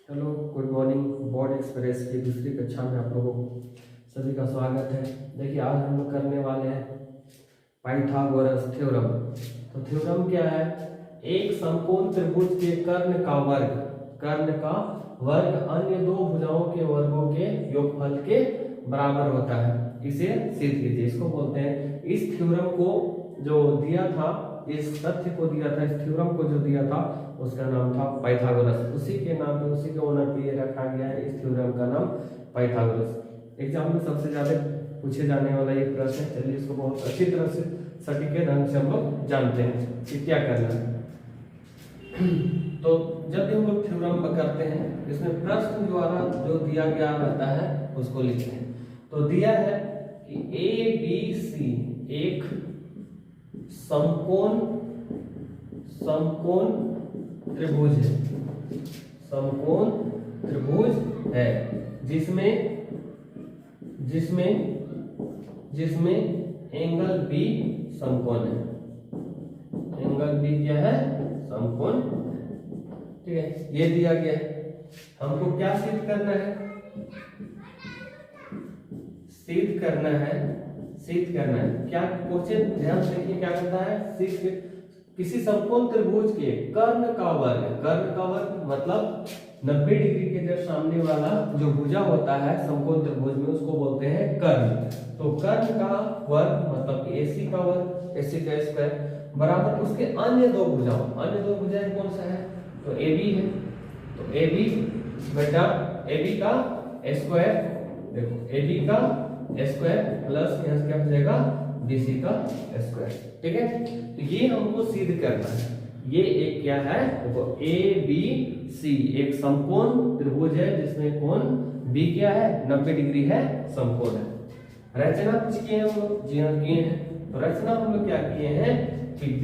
Hello, good morning. Board express की दूसरी कक्षा में आप लोगों को सभी का स्वागत है। देखिए, आज हम लोग करने वाले हैं पाइथागोरस थ्योरम। तो थ्योरम क्या है? एक समकोण त्रिभुज के कर्ण का वर्ग अन्य दो भुजाओं के वर्गों के योगफल के बराबर होता है। इसे सिद्ध कीजिए। इसको बोलते हैं, इस थ्योरम को जो दिया था, इस तथ्य को दिया था, इस थ्योरम को जो दिया था उसका नाम था पाइथागोरस। उसी के नाम पे, उसी के ऑनर पे ये रखा गया है। इस थ्योरम का नाम पाइथागोरस। एग्जाम में सबसे ज्यादा पूछे जाने वाला ये प्रश्न है। चलिए इसको बहुत अच्छी तरह से सटीक ढंग से हम लोग जानते हैं कि क्या करना है। तो जब भी हम लोग थ्योरम करते हैं, इसमें प्रश्न द्वारा जो दिया गया रहता है उसको लिखते हैं। तो दिया है कि ए बी सी एक समकोण त्रिभुज है। समकोण त्रिभुज है जिसमें एंगल बी समकोण है। एंगल बी क्या है? समकोण। ठीक है, ये दिया गया है। हमको क्या सिद्ध करना है? सिद्ध करना है क्या? क्वेश्चन ध्यान से देखिए क्या कहता है। सिद्ध किसी समकोण त्रिभुज के कर्ण का वर्ग मतलब 90 डिग्री के जस्ट सामने वाला जो भुजा होता है समकोण त्रिभुज में, उसको बोलते हैं कर्ण। तो कर्ण का वर्ग मतलब AC का वर्ग, AC का स्क्वायर बराबर उसके अन्य दो भुजाएं कौन सा है? तो AB है। तो AB बटा AB का स्क्वायर, देखो AB का स्क्वायर प्लस यहाँ से क्या हो जाएगा? BC का स्क्वायर। ठीक है, तो ये हमको सिद्ध करना है। ये एक क्या है? देखो ABC एक समकोण त्रिभुज है जिसमें कोण B क्या है? 90 डिग्री है, समकोण है। रचना कुछ किए हम लोग? जी हाँ, किए हैं। तो रचना हम लोग क्या किए हैं कि B,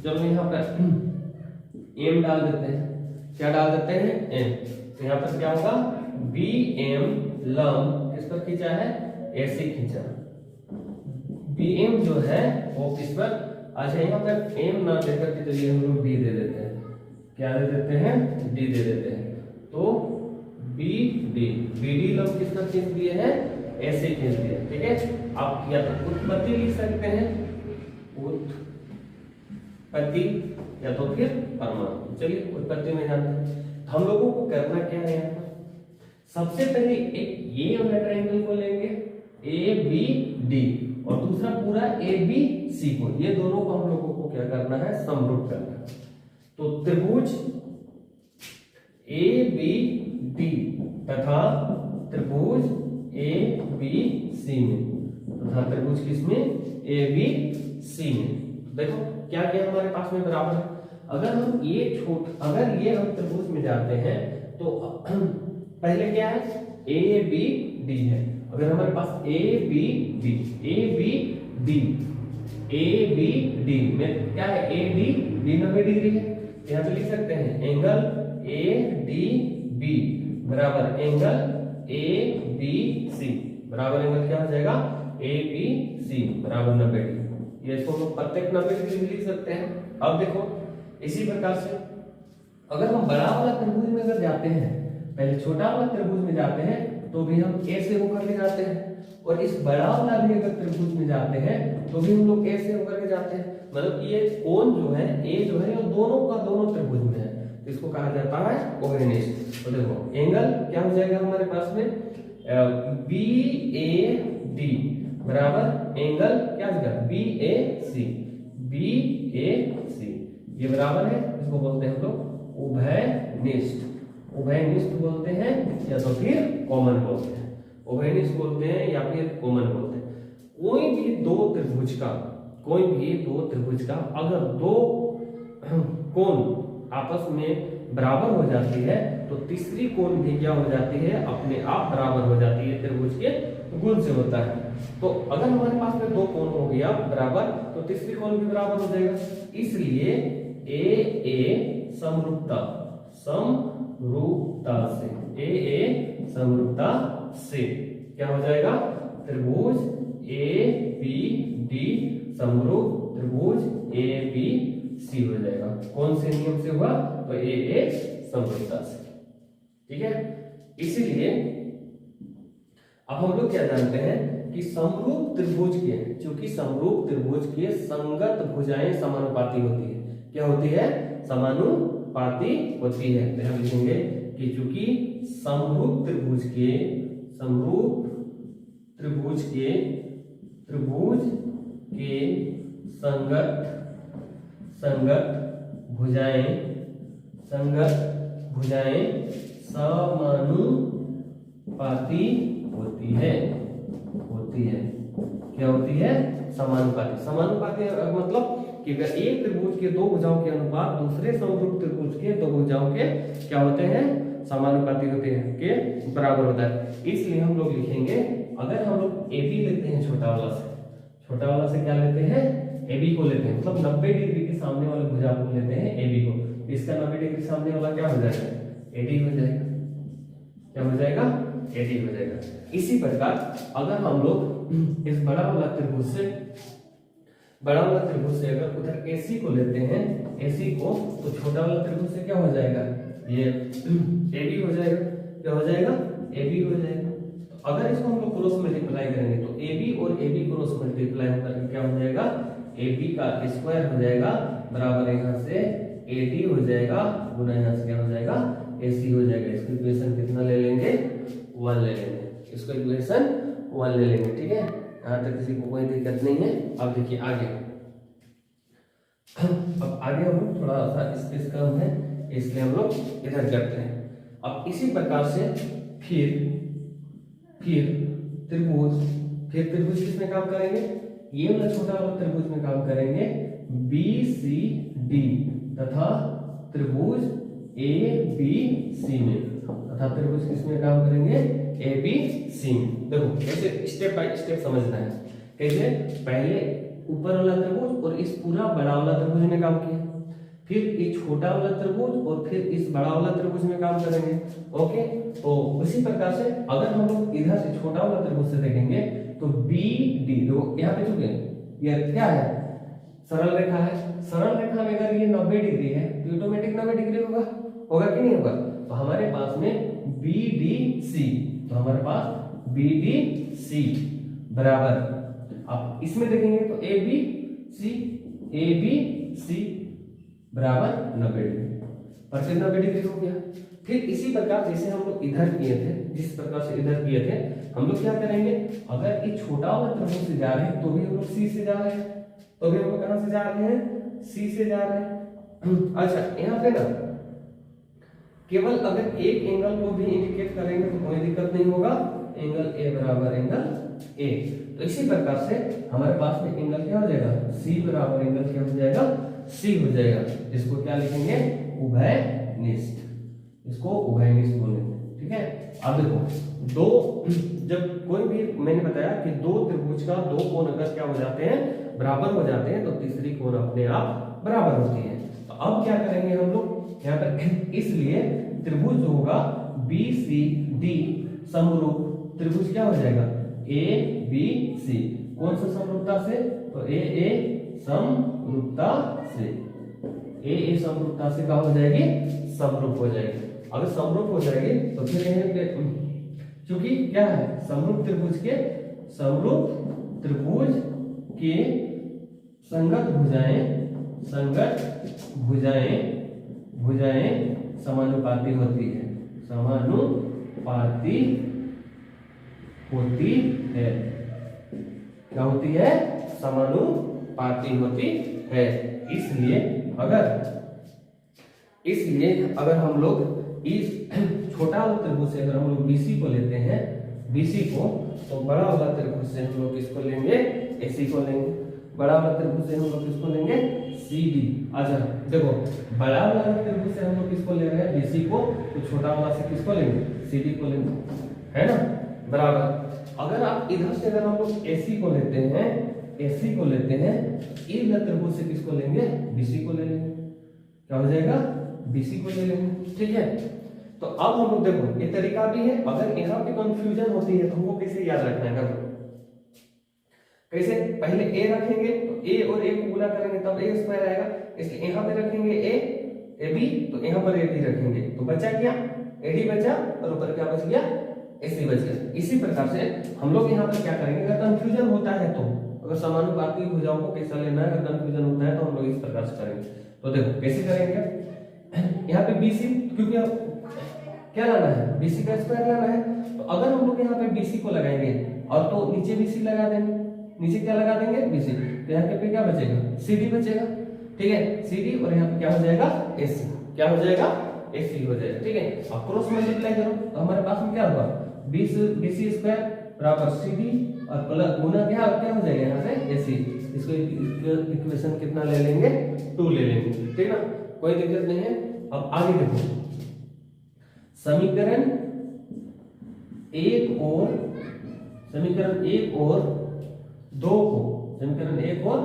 जब यहाँ पर M डाल देते हैं, क्या डाल देते हैं? M। तो यहाँ पर क्या होगा? BM लंब किस पर खींचा है? AC खींचा। BM जो है वो किस पर? अच्छा, यहाँ पर M ना देकर के चलिए हम लोग D दे देते हैं। क्या दे देते हैं? D दे देते हैं। तो BD लंब किस पर खींच दिए हैं? ऐसे खींच दिए। ठीक है, आप या तो उत्पत्ति लिख सकते हैं, उत्पत्ति, या तो फिर परमाणु। चलिए उत्पत्ति में जानते हैं। हम लोगों को करना क्या है यहाँ पर? सबसे पहले एक ये वाला ट्रायंगल को लेंगे ABD और दूसरा पूरा ABC को, ये दोनों को हम लोगों को क्या करना है? समरूप करना है। तो त्रिभुज ABD तथा त्रिभुज ABC में, तथा त्रिभुज किसमें? ABC में। देखो क्या क्या हमारे पास में बराबर है। अगर ये हम त्रिभुज में जाते हैं तो पहले क्या है? ABD है। अगर हमारे पास ABD में क्या है? AD 90 डिग्री है। यहाँ पे लिख सकते हैं एंगल ADB बराबर एंगल ABC बराबर एंगल क्या हो जाएगा? ABC बराबर 90 डिग्री। ये इसको हम प्रत्येक 90 डिग्री लिख सकते हैं। अब देखो इसी प्रकार से अगर हम बड़ा वाला त्रिभुज में अगर जाते हैं, पहले छोटा वाला त्रिभुज में जाते हैं तो भी हम A से होकर के जाते हैं, और इस बड़ा वाला भी अगर त्रिभुज में जाते हैं तो भी हम लोग A से होकर के जाते हैं। मतलब ये कोण जो है A जो है, ये दोनों का दोनों त्रिभुज में है, तो इसको कहा जाता है कोहेरेनिस्ट। तो देखो एंगल क्या हो जाएगा हमारे पास में? BAD बराबर एंगल क्या हो जाएगा? BAC ये बराबर है, इसको बोलते हैं हम लोग उभयनिष्ठ बोलते हैं, या तो फिर कॉमन बोलते हैं। उभयनिष्ठ बोलते हैं या फिर कॉमन बोलते हैं। कोई भी दो त्रिभुज का अगर दो कोण आपस में बराबर हो जाती है तो तीसरी कोण भी क्या हो जाती है? अपने आप बराबर हो जाती है। त्रिभुज के गुण से होता है। तो अगर हमारे पास में दो कोण हो गया बराबर तो तीसरी कोण भी बराबर हो जाएगा। इसलिए AA समरूपता से क्या हो जाएगा? त्रिभुज ABD समरूप त्रिभुज ABC हो जाएगा। कौन से नियम से हुआ? तो AA समरूपता से। ठीक है। इसीलिए अब हम लोग क्या जानते हैं कि समरूप त्रिभुज के, चूंकि समरूप त्रिभुज के संगत भुजाएं समानुपाती होती है। क्या होती है? समानुपाती होती है। तो हम लिखेंगे कि चूंकि समरूप त्रिभुज के संगत भुजाएं समानुपाती होती है। क्या होती है? समानुपाती मतलब कि अगर एक त्रिभुज के दो भुजाओं के अनुपात दूसरे समरूप त्रिभुज के दो भुजाओं के क्या होते हैं? समानुपाती होते हैं, के बराबर होता है। इसलिए हम लोग लिखेंगे, अगर हम लोग ए बी लेते हैं छोटा वाला से क्या लेते हैं? ए बी को लेते हैं, मतलब 90 डिग्री के सामने वाले भुजा को लेते हैं ए बी को। इसका 90 डिग्री सामने वाला क्या हो जाएगा? ए डी हो जाएगा। क्या हो जाएगा? ए डी हो जाएगा। इसी प्रकार अगर हम लोग इस बड़ा वाला त्रिभुज से अगर उधर AC को लेते हैं, AC को, तो छोटा वाला त्रिभुज से क्या हो जाएगा? ये AB हो जाएगा। क्या हो जाएगा? AB हो जाएगा। तो अगर इसको हम लोग क्रॉस मल्टीप्लाई करेंगे तो AB और AB क्रॉस मल्टीप्लाई करके क्या हो जाएगा? AB का स्क्वायर हो जाएगा बराबर यहाँ से AD हो जाएगा गुना यहाँ से क्या हो जाएगा? AC हो जाएगा। इसको इक्वेशन कितना ले लेंगे? 1 ले लेंगे। इसको इक्वेशन 1 ले लेंगे। ठीक है, यहाँ तक किसी को कोई दिक्कत नहीं है। अब देखिए आगे, अब आगे हम लोग थोड़ा सा स्पेस कम है इसलिए हम लोग इधर करते हैं। अब इसी प्रकार से फिर त्रिभुज किसमें काम करेंगे? ये वाला छोटा वाला त्रिभुज में काम करेंगे BCD तथा त्रिभुज ABC में, तथा त्रिभुज किसमें काम करेंगे? ABC में। देखो कैसे स्टेप बाय स्टेप समझना है। कैसे? पहले ऊपर वाला त्रिभुज और इस पूरा बड़ा वाला त्रिभुज में काम किया, फिर ये छोटा वाला त्रिभुज और फिर इस बड़ा वाला त्रिभुज में काम करेंगे। ओके, तो उसी प्रकार से अगर हम लोग इधर से छोटा वाला त्रिभुज से देखेंगे तो BD, देखो यहाँ पे चुके ये क्या है? सरल रेखा है। सरल रेखा में अगर ये 90 डिग्री है तो ऑटोमेटिक 90 डिग्री होगा कि नहीं होगा? तो हमारे पास में BDC, तो हमारे पास BDC बराबर, अब इसमें देखेंगे तो ABC बराबर 90 डिग्री, और फिर 90 डिग्री हो गया। फिर इसी प्रकार जैसे हम लोग इधर किए थे, जिस प्रकार से इधर किए थे, हम लोग क्या करेंगे? अगर ये छोटा वाला त्रिभुज से जा रहे हैं तो भी हम लोग C से जा रहे हैं, तो भी हम लोग कहां से जा रहे हैं? C से जा रहे हैं। अच्छा, यहाँ पे ना केवल अगर एक एंगल को भी इंडिकेट करेंगे तो कोई दिक्कत नहीं होगा। एंगल A बराबर एंगल A। तो इसी प्रकार से हमारे पास में एंगल क्या हो जाएगा? C बराबर एंगल क्या हो जाएगा? C हो जाएगा। इसको क्या लिखेंगे? उभयनिष्ठ। इसको उभयनिष्ठ बोलेंगे। ठीक है। अब देखो दो, जब कोई भी, मैंने बताया कि दो त्रिभुज का दो कोण अगर क्या हो जाते हैं? बराबर हो जाते हैं, तो तीसरी कोण अपने आप बराबर होती है। तो अब क्या करेंगे हम लोग यहाँ पर? इसलिए त्रिभुज जो होगा BCD समरूप त्रिभुज क्या हो जाएगा? ABC। कौन सा समरूपता से? तो AA समरूपता से। AA समरूपता से क्या हो जाएगी? समरूप हो जाएगी। अगर समरूप हो जाएगी तो फिर यहाँ पे क्योंकि क्या है? समरूप त्रिभुज के संगत भुजाएं समानुपाती होती है। क्या होती है? समानुपाती होती है। इसलिए अगर हम लोग इस छोटा वाला त्रिभुज से अगर हम लोग BC को लेते हैं, BC को, तो बड़ा वाला त्रिभुज से हम लोग किसको लेंगे? AC को लेंगे। बड़ा वाला त्रिभुज से हम लोग किसको लेंगे? CD। अच्छा देखो, बड़ा वाला त्रिभुज से हम लोग किसको ले रहे हैं? BC को, तो छोटा वाला से किसको लेंगे? CD को लेंगे, है ना? बराबर। अगर आप इधर से अगर हम लोग AC को लेते हैं, इस त्रिभुज से किसको लेंगे? BC को ले लेंगे। क्या हो जाएगा? BC को ले लेंगे। ठीक है। तो अब हम लोग देखो, ये तरीका भी है। अगर यहाँ पे कंफ्यूजन होती है तो हमको कैसे याद रखना है? कैसे? पहले A रखेंगे तो A और A को गुणा करेंगे तब A स्क्वायर आएगा। इसलिए यहाँ पे रखेंगे AB, तो यहाँ पर AB रखेंगे, तो बचा क्या? एडी बचा और ऊपर क्या बच गया, एसी बच गया। इसी प्रकार से हम लोग यहाँ पर क्या करेंगे, अगर कंफ्यूजन होता है तो, अगर समानुपाती भुजाओं को कैसा लेना है, अगर कंफ्यूजन होता है तो हम लोग इस प्रकार से करेंगे। तो देखो कैसे करेंगे, यहाँ पे बीसी, क्योंकि अब क्या लाना है, बीसी का स्क्वायर लाना है, तो अगर हम लोग यहाँ पे बीसी को लगाएंगे और तो नीचे बीसी लगा देंगे, नीचे क्या लगा देंगे, बीसी, तो यहाँ पे क्या बचेगा, सीडी बचेगा, ठीक है, सीडी, और यहाँ पे क्या हो जाएगा, एसी, क्या हो जाएगा, एसी हो जाएगा, ठीक है। अब क्रॉस मल्टीप्लाई करो तो हमारे पास में क्या होगा, बीसी स्क्वायर बराबर सीडी और प्लस गुना क्या हो जाएगा यहाँ से एसी, इसको इक्वेशन कितना ले लेंगे, 2 ले लेंगे, ठीक ना, कोई दिक्कत नहीं है। अब आगे देखो, समीकरण एक और दो को जोड़ने पर,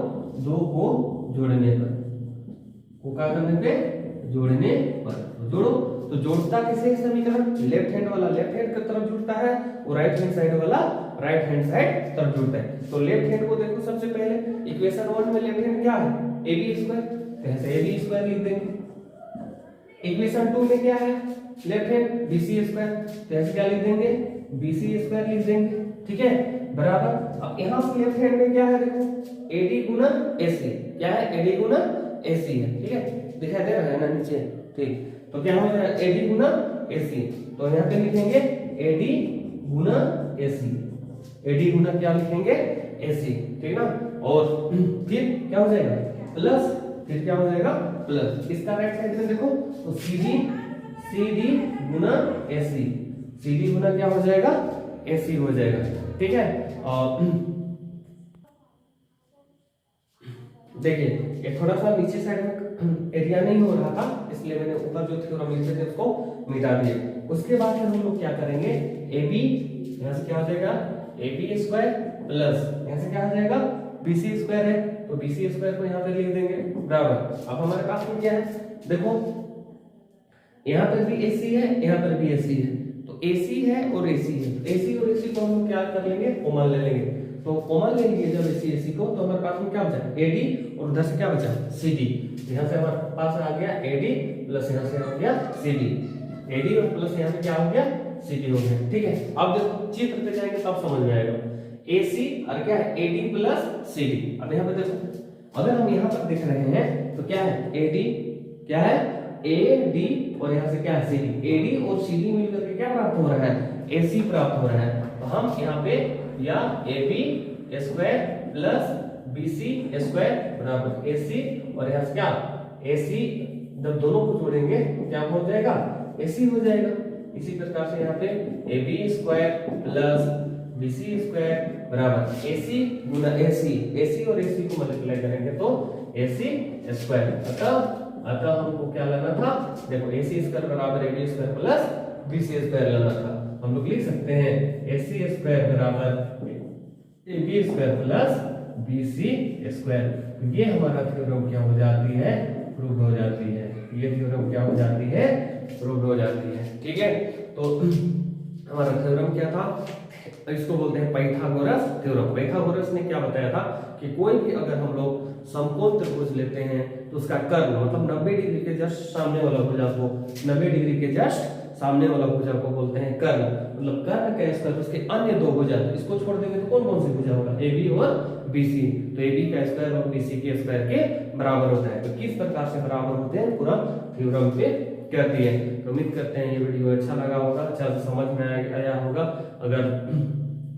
जोड़ने पर जोड़ो, तो जोड़ता किसे है समीकरण, लेफ्ट हैंड वाला लेफ्ट हैंड की तरफ जुड़ता है और राइट हैंड साइड वाला राइट हैंड साइड तरफ जुड़ता है। तो लेफ्ट हैंड को देखो, सबसे पहले इक्वेशन 1 में लेफ्ट हैंड क्या है, ab स्क्वायर, तो ऐसे ab स्क्वायर लिख देंगे। इक्वेशन 2 में क्या है, लेफ्ट हैंड bc स्क्वायर, तो ऐसे क्या लिख देंगे, bc स्क्वायर लिख देंगे, ठीक है, बराबर। अब यहाँ से लेफ्ट हैंड में क्या है, देखो ad गुना ac, क्या है, ad गुना ac है, ठीक है, दिखाई दे रहा है ना नीचे, ठीक, तो क्या हो जाएगा ad गुना ac, तो यहाँ पे लिखेंगे ad गुना ac, ad गुना क्या लिखेंगे, ac, ठीक ना, और फिर क्या हो जाएगा प्लस, फिर क्या हो जाएगा प्लस, इसका राइट साइड में देखो तो cd गुना ac, cd गुना क्या हो जाएगा, ac हो जाएगा, ठीक है। देखिए ये थोड़ा सा नीचे साइड में एरिया नहीं हो रहा था, इसलिए मैंने ऊपर जो थ्योरम लिखे थे उसको मिटा दिए। उसके बाद हम लोग क्या करेंगे, ab यहाँ से क्या हो जाएगा, ab स्क्वायर प्लस यहाँ से क्या हो जाएगा, bc स्क्वायर है, तो bc स्क्वायर को यहाँ पे लिख देंगे बराबर। अब हमारे पास में क्या है, देखो यहाँ पर भी ac है, यहाँ पर भी ac है, तो ac है और ac है, तो ac और ac को हम क्या कर लेंगे, कॉमन ले लेंगे, तो कॉमन ले लेंगे जब ac को, तो हमारे पास में क्या बचा ad और उधर से क्या बचा cd, यहाँ से हमारे पास आ गया ad प्लस यहाँ से हो गया cd, ad और प्लस यहाँ पे क्या हो गया, cd हो गया, ठीक है। अब जब चित्र पे जाएंगे तब समझ में आएगा, ac और क्या है ad प्लस cd। अब यहाँ पे देखो, अगर हम यहाँ पर देख रहे हैं तो क्या है ad, क्या है ad और यहाँ से क्या है cd, ad और cd मिलकर के क्या प्राप्त हो रहा है, ac प्राप्त हो रहा है। तो हम यहाँ पे या ab square plus bc square बराबर ac, और यहाँ से क्या ac, जब दोनों को जोड़ेंगे तो क्या हो जाएगा, ac हो जाएगा। इसी प्रकार से यहाँ पे ab square plus bc square बराबर ac गुना ac और ac को मल्टीप्लाई करेंगे तो ac स्क्वायर। अतः हमको क्या लेना था, देखो ac स्क्वायर बराबर ab square plus bc square लेना था। हम लोग लिख सकते हैं ac स्क्वायर बराबर ab square plus bc square. ये हमारा थ्योरम क्या हो जाती है, प्रूव हो जाती है, ये थ्योरम क्या हो जाती है, प्रूव हो जाती है, ठीक है। तो हमारा थ्योरम क्या था, इसको बोलते हैं पाइथागोरस थ्योरम। पाइथागोरस ने क्या बताया था कि कोई भी अगर हम लोग समकोण त्रिभुज लेते हैं तो उसका कर्ण मतलब 90 डिग्री के जस्ट सामने वाला भुजा को, 90 डिग्री के जस्ट सामने वाला भुजा को बोलते हैं कर्ण। मतलब कर्ण का स्क्वायर उसके अन्य दो भुजा, तो इसको छोड़ देंगे तो कौन कौन सी भुजा होगा, AB और BC, तो AB का स्क्वायर और BC के स्क्वायर के बराबर होता है। तो किस प्रकार से बराबर होते हैं पूरा थ्योरम पे कहती है। तो उम्मीद करते हैं ये वीडियो अच्छा लगा होगा, अच्छा से समझ में आया होगा। अगर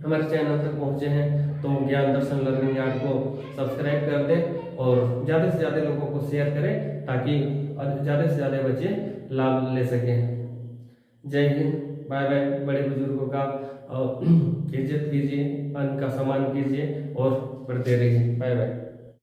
हमारे चैनल तक पहुंचे हैं तो ज्ञान दर्शन लर्निंग यार्ड को सब्सक्राइब कर दें और ज़्यादा से ज़्यादा लोगों को शेयर करें ताकि ज़्यादा से ज़्यादा बच्चे लाभ ले सकें। जय हिंद, बाय बाय। बड़े बुजुर्गों का इज्जत कीजिए, उनका सम्मान कीजिए और बढ़ते रहिए। Bye bye.